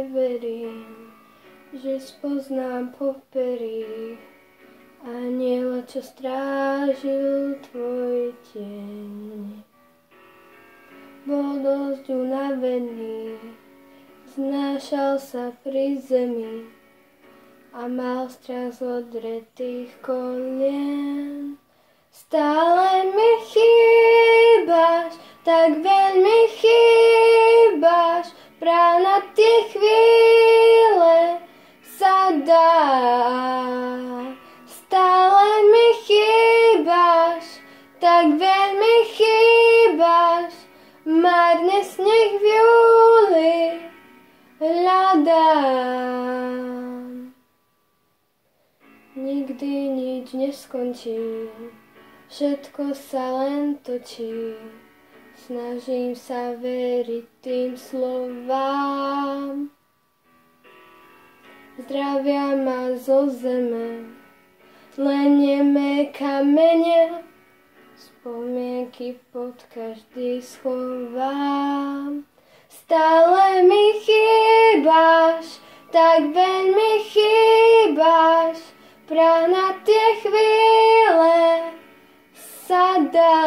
neverím, že spoznám poppery aniela, čo strážil tvoj tieň. Bol dosť unavený, znášal sa pri zemi a mal strach z odretých kolien. Stále mi chýbaš, tak veľmi chýbaš, práve tie chvíle sa dá. Stále mi chýbaš, tak veľmi chýbaš, márne sneh v júli hľadám. Nikdy nič neskončí, všetko sa len točí, snažím sa veriť tým slovám. Zdravia ma zo zeme, len nemé kamene, spomienky pod každý schovám. Stále mi chýbaš, tak veľmi chýbaš, práve na tie chvíle sa dá.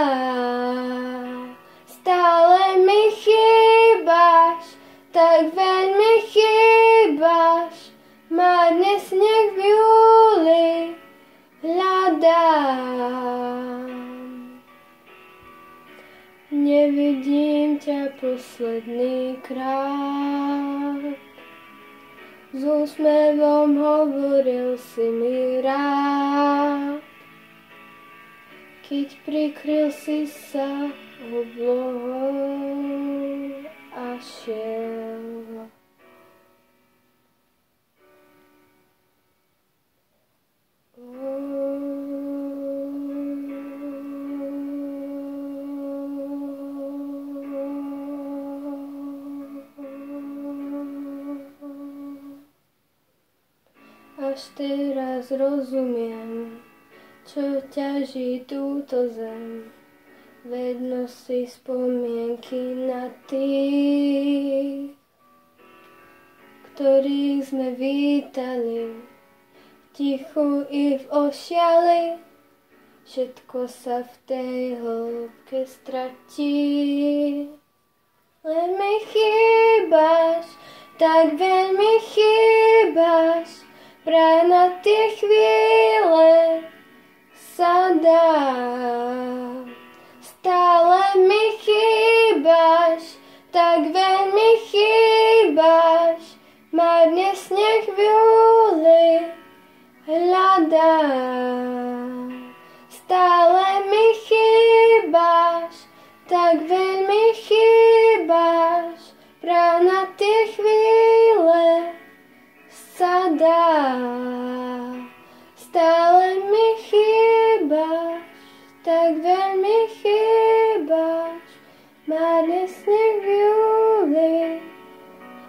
Stále mi chýbaš, tak veľmi chýbaš, márne sneh v júli hľadám. Nevidím ťa posledný krát, s úsmevom hovoril si mi rád, keď prikryl si sa oblohou a šiel. Až teraz rozumiem, čo ťaží túto zem. Veď nosí spomienky na tých, ktorých sme vítali v tichu i v ošiali. Všetko sa v tej hĺbke stratí. Len mi chýbaš, tak veľmi chýbaš, práve na tie chvíle sa dá. Stále mi chýbaš, tak veľmi chýbaš, márne sneh v júli hľadám. Stále mi chýbaš, tak veľmi chýbaš, práve na tie chvíle sa dá. Stále mi chýbaš, tak veľmi chýbaš, márne sneh v júli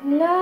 hľadám.